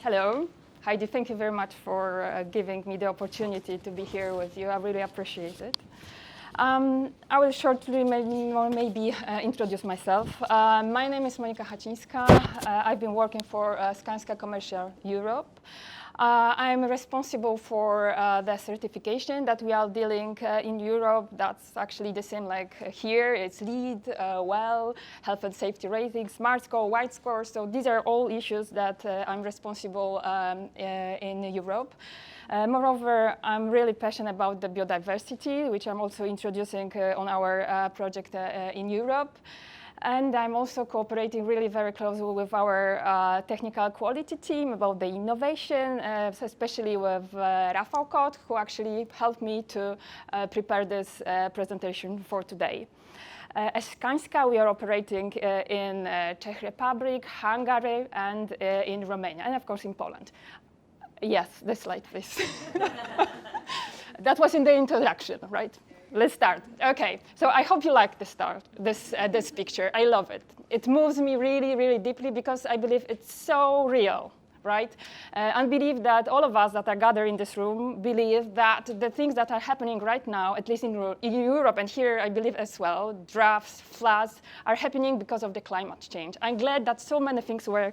Hello. Heidi, thank you very much for giving me the opportunity to be here with you. I really appreciate it. I will shortly maybe introduce myself. My name is Monika Chacinska. I've been working for Chacinska Commercial Europe. I'm responsible for the certification that we are dealing in Europe. That's actually the same like here. It's LEED, WELL, health and safety rating, SMART score, white score. So these are all issues that I'm responsible in Europe. Moreover, I'm really passionate about the biodiversity, which I'm also introducing on our project in Europe. And I'm also cooperating really very closely with our technical quality team about the innovation, especially with Rafał Kot, who actually helped me to prepare this presentation for today. As Chacinska, we are operating in Czech Republic, Hungary, and in Romania, and of course in Poland. Yes, this slide, please. That was in the introduction, right? Let's start. Okay, so I hope you like this picture. I love it. It moves me really, really deeply because I believe it's so real, right? And believe that all of us that are gathered in this room believe that the things that are happening right now, at least in Europe and here I believe as well, droughts, floods, are happening because of the climate change. I'm glad that so many things were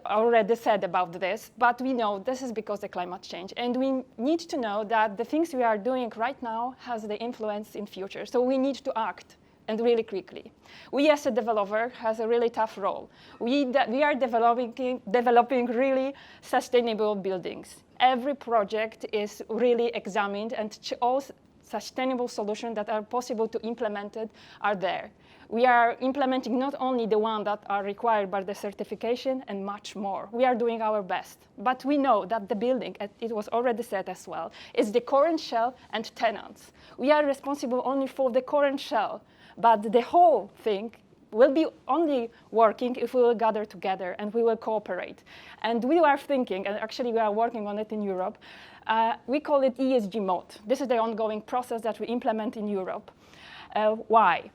already said about this, but we know this is because of the climate change. And we need to know that the things we are doing right now has the influence in future. So we need to act, and really quickly. We as a developer has a really tough role. We are developing really sustainable buildings. Every project is really examined and all sustainable solutions that are possible to implement it are there. We are implementing not only the ones that are required by the certification and much more. We are doing our best. But we know that the building, as it was already said as well, is the core shell and tenants. We are responsible only for the core shell, but the whole thing will be only working if we will gather together and we will cooperate. And we are thinking, and actually we are working on it in Europe, we call it ESG mode. This is the ongoing process that we implement in Europe. Why?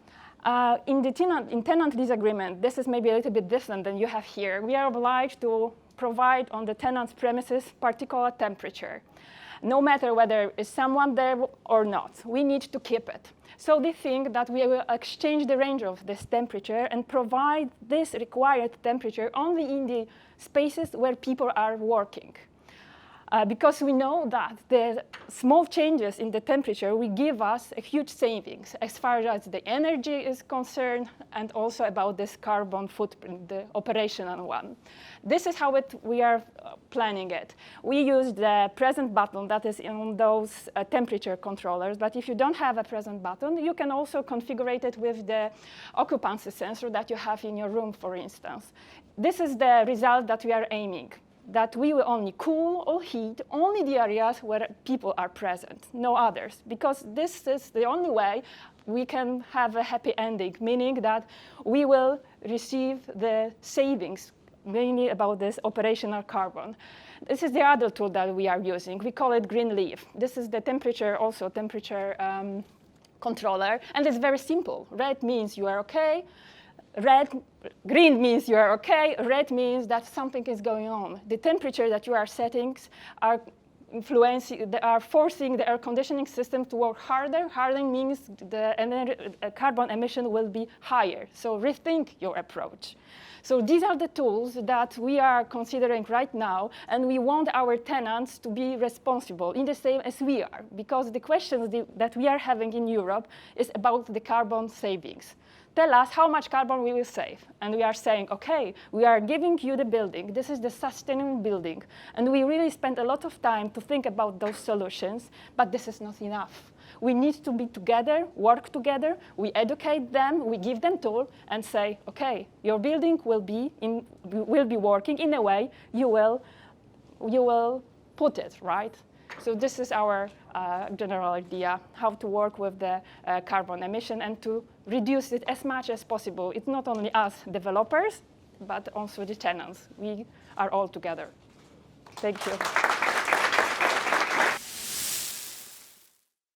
In tenant lease agreement, this is maybe a little bit different than you have here. We are obliged to provide on the tenant's premises particular temperature. No matter whether is someone there or not, we need to keep it. So they think that we will exchange the range of this temperature and provide this required temperature only in the spaces where people are working. Because we know that the small changes in the temperature will give us a huge savings as far as the energy is concerned and also about this carbon footprint, the operational one. This is how we are planning it. We use the present button that is in those temperature controllers, but if you don't have a present button, you can also configure it with the occupancy sensor that you have in your room, for instance. This is the result that we are aiming. That we will only cool or heat only the areas where people are present, no others, because this is the only way we can have a happy ending, meaning that we will receive the savings, mainly about this operational carbon. This is the other tool that we are using. We call it Green Leaf. This is the temperature controller, and it's very simple. Red means you are okay. Green means you are okay. Red means that something is going on. The temperature that you are setting are forcing the air conditioning system to work harder. Harder means the carbon emission will be higher. So rethink your approach. So these are the tools that we are considering right now, and we want our tenants to be responsible in the same as we are, because the questions that we are having in Europe is about the carbon savings. Tell us how much carbon we will save. And we are saying, okay, we are giving you the building. This is the sustainable building. And we really spend a lot of time to think about those solutions, but this is not enough. We need to be together, work together. We educate them, we give them tools, and say, okay, your building will be working in a way you will put it, right? So this is our general idea, how to work with the carbon emission and to reduce it as much as possible. It's not only us developers, but also the tenants. We are all together. Thank you.